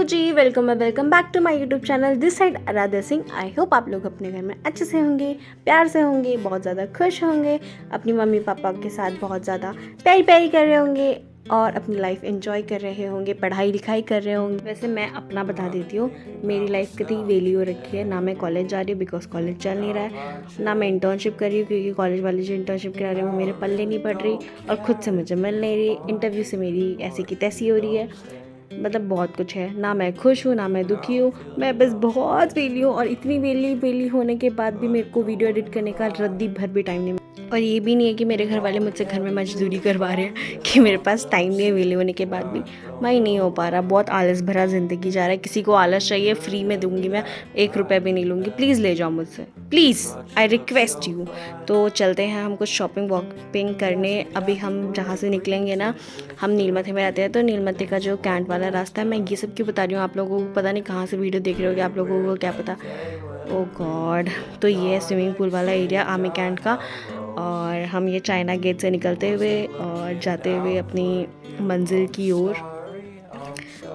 Ji, welcome back to my YouTube channel. This side Aaradhya Singh. I hope आप लोग अपने घर में अच्छे से होंगे, प्यार से होंगे, बहुत ज़्यादा खुश होंगे, अपनी मम्मी पापा के साथ बहुत ज़्यादा प्यारी प्यारी कर रहे होंगे और अपनी लाइफ एंजॉय कर रहे होंगे, पढ़ाई लिखाई कर रहे होंगे। वैसे मैं अपना बता देती हूँ, मेरी लाइफ कितनी वेली हो रखी है। ना मैं कॉलेज जा रही हूँ बिकॉज कॉलेज चल नहीं रहा है, ना मैं इंटर्नशिप कर रही हूँ क्योंकि कॉलेज वाले जो इंटर्नशिप करा रहे हैं वो मेरे पल्ले नहीं पड़ रही, और ख़ुद से मुझे मिल नहीं रही। इंटरव्यू से मेरी ऐसी की तैसी हो रही है। मतलब बहुत कुछ है, ना मैं खुश हूँ ना मैं दुखी हूँ, मैं बस बहुत वेली हूँ। और इतनी वेली होने के बाद भी मेरे को वीडियो एडिट करने का रद्दी भर भी टाइम नहीं। और ये भी नहीं है कि मेरे घर वाले मुझसे घर में मजदूरी करवा रहे हैं कि मेरे पास टाइम नहीं है वेले होने के बाद भी। मैं नहीं हो पा रहा, बहुत आलस भरा ज़िंदगी जा रहा है। किसी को आलस चाहिए फ्री में दूंगी मैं, 1 रुपये भी नहीं लूँगी। प्लीज़ ले जाओ मुझसे, प्लीज़, आई रिक्वेस्ट यू। तो चलते हैं हम कुछ शॉपिंग वॉपिंग करने। अभी हम जहाँ से निकलेंगे ना, हम नीलमथे में रहते हैं, तो नीलमथे का जो कैंट वाला रास्ता है, मैं ये सब क्यों बता रही हूँ आप लोगों को, पता नहीं कहाँ से वीडियो देख रहे होगे आप लोगों को, क्या पता। ओ गॉड। तो ये है स्विमिंग पूल वाला एरिया आर्मी कैंट का, और हम ये चाइना गेट से निकलते हुए और जाते हुए अपनी मंजिल की ओर।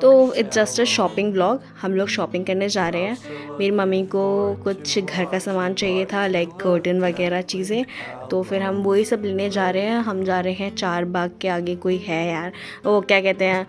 तो it's just a shopping blog. हम लोग शॉपिंग करने जा रहे हैं। मेरी मम्मी को कुछ घर का सामान चाहिए था, लाइक कर्टन वगैरह चीज़ें, तो फिर हम वही सब लेने जा रहे हैं। हम जा रहे हैं चार बाग के आगे कोई है यार, वो क्या कहते हैं,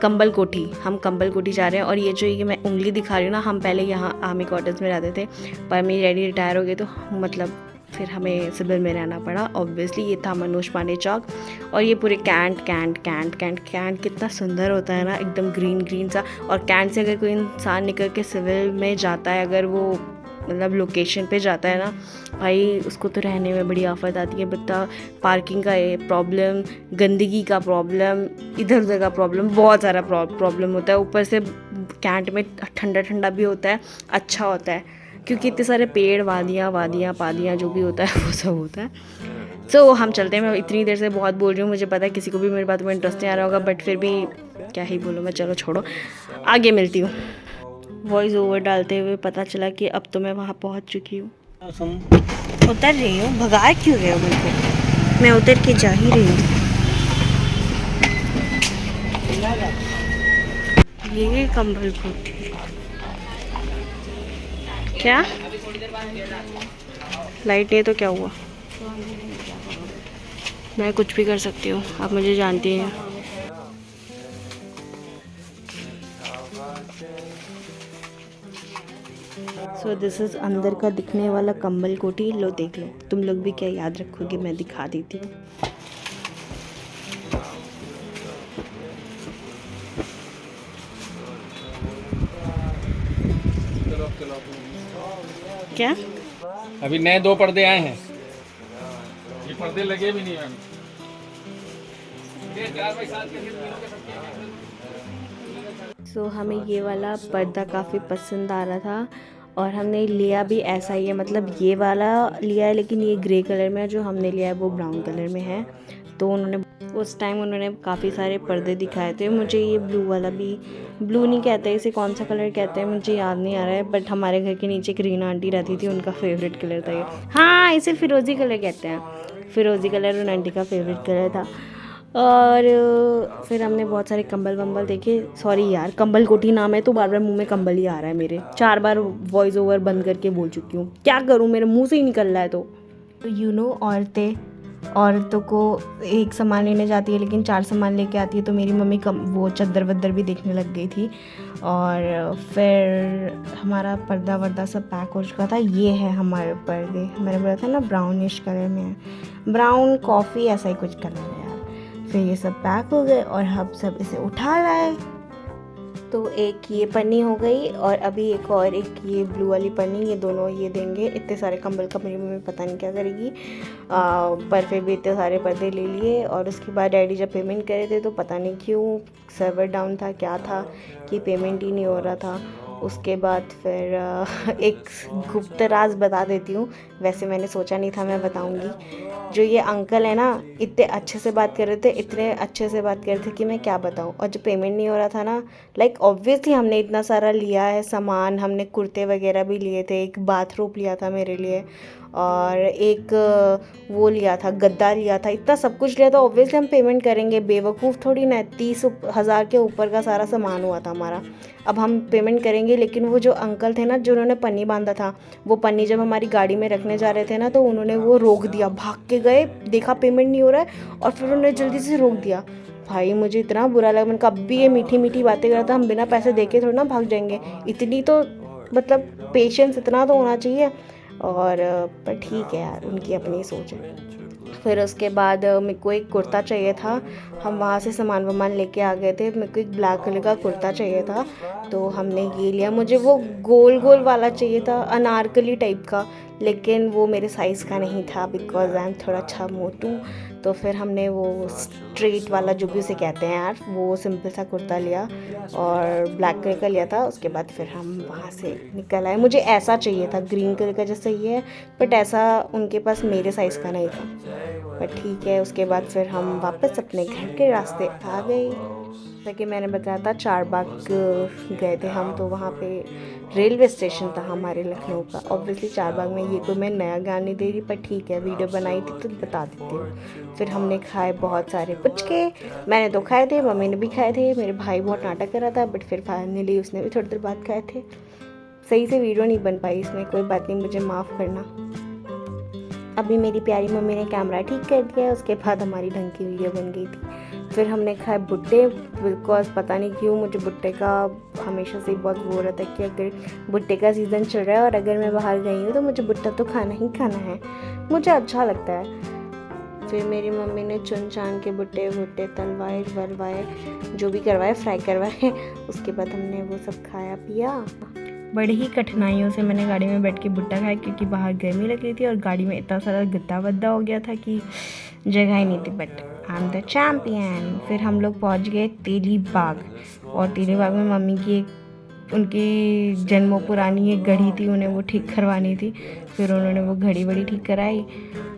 कंबल कोठी। हम कंबल कोठी जा रहे हैं। और ये मैं उंगली दिखा रही हूँ ना, हम पहले यहाँ आर्मी क्वार्टर्स में रहते थे, पर मेरी डैडी रिटायर हो गए, तो मतलब फिर हमें सिविल में रहना पड़ा। ऑब्वियसली ये था मनोज पांडे चौक। और ये पूरे कैंट कितना सुंदर होता है ना, एकदम ग्रीन सा। और कैंट से अगर कोई इंसान निकल के सिविल में जाता है, अगर वो मतलब लोकेशन पे जाता है ना भाई, उसको तो रहने में बड़ी आफत आती है। बता, पार्किंग का प्रॉब्लम, गंदगी का प्रॉब्लम, इधर उधर का प्रॉब्लम, बहुत सारा प्रॉब्लम होता है। ऊपर से कैंट में ठंडा भी होता है, अच्छा होता है क्योंकि इतने सारे पेड़, वादियाँ पादियाँ जो भी होता है वो सब होता है। सो हम चलते हैं। मैं इतनी देर से बहुत बोल रही हूँ, मुझे पता है किसी को भी मेरी बात में इंटरेस्ट नहीं आ रहा होगा, बट फिर भी क्या ही बोलूँ मैं। चलो छोड़ो, आगे मिलती हूँ। वॉइस ओवर डालते हुए पता चला कि अब तो मैं वहाँ पहुँच चुकी हूँ। उतर रही हूँ, भगा क्यों रहे हो मेरे को? मैं उतर के जा ही रही हूँ। ये कंबल कोठी क्या लाइट नहीं तो क्या हुआ? मैं कुछ भी कर सकती हूँ, आप मुझे जानती हैं। सो दिस इज़ अंदर का दिखने वाला कंबल कोठी। लो देख लो, तुम लोग भी क्या याद रखोगे, मैं दिखा देती हूँ। क्या अभी नए 2 पर्दे आए हैं, ये पर्दे लगे भी नहीं हैं। सो हमें ये वाला पर्दा काफ़ी पसंद आ रहा था और हमने लिया भी ऐसा ही है। मतलब ये वाला लिया है, लेकिन ये ग्रे कलर में है। जो हमने लिया है वो ब्राउन कलर में है। तो उस टाइम उन्होंने काफ़ी सारे पर्दे दिखाए थे मुझे। ये ब्लू वाला भी, ब्लू नहीं कहते इसे, कौन सा कलर कहते हैं मुझे याद नहीं आ रहा है, बट हमारे घर के नीचे एक रीना आंटी रहती थी, उनका फेवरेट कलर था ये। हाँ, इसे फिरोज़ी कलर कहते हैं। फिरोज़ी कलर उन आंटी का फेवरेट कलर था। और फिर हमने बहुत सारे कंबल वंबल देखे। सॉरी यार, कंबल कोठी नाम है तो बार बार मुंह में कंबल ही आ रहा है मेरे। 4 बार वॉइस ओवर बंद करके बोल चुकी हूँ, क्या करूँ, मेरे मुंह से ही निकल रहा है। तो यू नो, औरतों को एक सामान लेने जाती है लेकिन 4 सामान लेके आती है। तो मेरी मम्मी वो चद्दर वद्दर भी देखने लग गई थी। और फिर हमारा पर्दा वर्दा सब पैक हो चुका था। ये है हमारे पर्दे, मैंने बोला था ना ब्राउनिश कलर में है, ब्राउन कॉफ़ी ऐसा ही कुछ कलर है यार। फिर ये सब पैक हो गए और हम सब इसे उठा लाए। तो एक ये पन्नी हो गई और अभी एक ये ब्लू वाली पन्नी, ये दोनों ये देंगे। इतने सारे कंबल का मेरी मम्मी पता नहीं क्या करेगी। पर फिर भी इतने सारे पर्दे ले लिए। और उसके बाद डैडी जब पेमेंट करे थे तो पता नहीं क्यों सर्वर डाउन था, क्या था कि पेमेंट ही नहीं हो रहा था। उसके बाद फिर एक गुप्त राज बता देती हूँ, वैसे मैंने सोचा नहीं था मैं बताऊँगी। जो ये अंकल है ना, इतने अच्छे से बात कर रहे थे, इतने अच्छे से बात कर रहे थे कि मैं क्या बताऊँ। और जब पेमेंट नहीं हो रहा था ना, लाइक ऑब्वियसली हमने इतना सारा लिया है सामान, हमने कुर्ते वगैरह भी लिए थे, एक बाथरोब लिया था मेरे लिए, और एक वो लिया था, गद्दा लिया था, इतना सब कुछ लिया था। ऑब्वियसली हम पेमेंट करेंगे, बेवकूफ़ थोड़ी ना। 30,000 के ऊपर का सारा सामान हुआ था हमारा, अब हम पेमेंट करेंगे। लेकिन वो जो अंकल थे ना, जिन्होंने पन्नी बांधा था, वो पन्नी जब हमारी गाड़ी में रखने जा रहे थे ना, तो उन्होंने वो रोक दिया, भाग के गए, देखा पेमेंट नहीं हो रहा है और फिर उन्होंने जल्दी से रोक दिया। भाई मुझे इतना बुरा लगा, मैंने कहा अब भी ये मीठी मीठी बातें कर रहा था, हम बिना पैसे देके थोड़ा ना भाग जाएंगे। इतनी तो मतलब पेशेंस इतना तो होना चाहिए। और पर ठीक है यार, उनकी अपनी सोच है। फिर उसके बाद मेरे को एक कुर्ता चाहिए था, हम वहाँ से सामान वामान लेके आ गए थे, मेरे को एक ब्लैक कलर का कुर्ता चाहिए था, तो हमने ये लिया। मुझे वो गोल गोल वाला चाहिए था, अनारकली टाइप का, लेकिन वो मेरे साइज़ का नहीं था, बिकॉज आई एम थोड़ा अच्छा मोटू। तो फिर हमने वो स्ट्रेट वाला, जो भी उसे कहते हैं यार, वो सिंपल सा कुर्ता लिया और ब्लैक कलर का लिया था। उसके बाद फिर हम वहाँ से निकल आए। मुझे ऐसा चाहिए था, ग्रीन कलर का जैसा ये है, बट ऐसा उनके पास मेरे साइज़ का नहीं था, बट ठीक है। उसके बाद फिर हम वापस अपने घर के रास्ते आ गए। जैसा कि मैंने बताया था, चारबाग गए थे हम, तो वहाँ पे रेलवे स्टेशन था हमारे लखनऊ का। ऑब्वियसली चारबाग में, ये कोई मैं नया ज्ञान नहीं दे रही, पर ठीक है, वीडियो बनाई थी तो बता देती हूँ। फिर हमने खाए बहुत सारे पुचके, मैंने तो खाए थे, मम्मी ने भी खाए थे, मेरे भाई बहुत नाटक कर रहा था, बट फिर फाइनली उसने भी थोड़ी देर बाद खाए थे। सही से वीडियो नहीं बन पाई इसमें, कोई बात नहीं, मुझे माफ़ करना। अभी मेरी प्यारी मम्मी ने कैमरा ठीक कर दिया, उसके बाद हमारी ढंग की वीडियो बन गई थी। फिर हमने खाए भुट्टे, बिकॉज पता नहीं क्यों मुझे भुट्टे का हमेशा से बहुत वो रहता है कि अगर भुट्टे का सीज़न चल रहा है और अगर मैं बाहर गई हूँ तो मुझे भुट्टा तो खाना ही खाना है, मुझे अच्छा लगता है। फिर मेरी मम्मी ने चुन चान के भुट्टे तलवाए वलवाए, जो भी करवाए, फ्राई करवाए। उसके बाद हमने वो सब खाया पिया। बड़ी ही कठिनाइयों से मैंने गाड़ी में बैठ के भुट्टा खाया, क्योंकि बाहर गर्मी लग रही थी और गाड़ी में इतना सारा गद्दा वद्दा हो गया था कि जगह ही नहीं थी, but I am the champion. फिर हम लोग पहुंच गए तेली बाग, और तेली बाग में मम्मी की एक उनकी जन्मों पुरानी एक घड़ी थी, उन्हें वो ठीक करवानी थी। फिर उन्होंने वो घड़ी बड़ी ठीक कराई,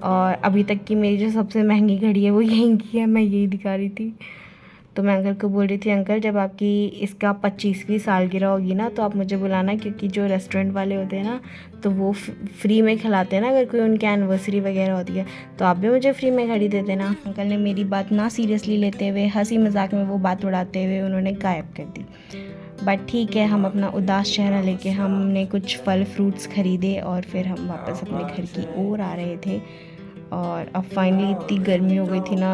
और अभी तक की मेरी जो सबसे महंगी घड़ी है वो यहीं की है, मैं यही दिखा रही थी। तो मैं अंकल को बोल रही थी, अंकल जब आपकी इसका 25वीं सालगिरह होगी ना, तो आप मुझे बुलाना, क्योंकि जो रेस्टोरेंट वाले होते हैं ना, तो वो फ्री में खिलाते हैं ना, अगर कोई उनकी एनिवर्सरी वगैरह होती है, तो आप भी मुझे फ्री में घड़ी दे देना। अंकल ने मेरी बात ना सीरियसली लेते हुए, हंसी मजाक में वो बात उड़ाते हुए उन्होंने गायब कर दी। बट ठीक है, हम अपना उदास चेहरा लेके हमने कुछ फल फ्रूट्स खरीदे और फिर हम वापस अपने घर की ओर आ रहे थे। और अब फाइनली इतनी गर्मी हो गई थी ना,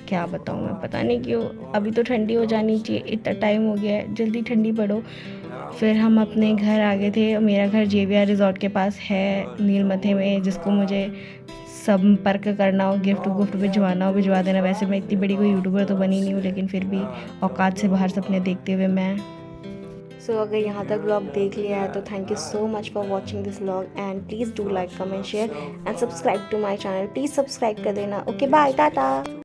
क्या बताऊँ मैं, पता नहीं क्यों। अभी तो ठंडी हो जानी चाहिए, इतना टाइम हो गया है, जल्दी ठंडी पड़ो। फिर हम अपने घर आ गए थे। मेरा घर JVR रिज़ॉर्ट के पास है, नीलमथे में, जिसको मुझे संपर्क करना हो, गिफ्ट भिजवाना हो, भिजवा देना। वैसे मैं इतनी बड़ी कोई यूट्यूबर तो बनी नहीं हूँ, लेकिन फिर भी औकात से बाहर सपने देखते हुए मैं। सो अगर यहाँ तक व्लॉग देख लिया है तो thank you so much for watching this vlog, and please do like, comment, share and subscribe to my channel. Please subscribe कर देना। Okay bye, Tata.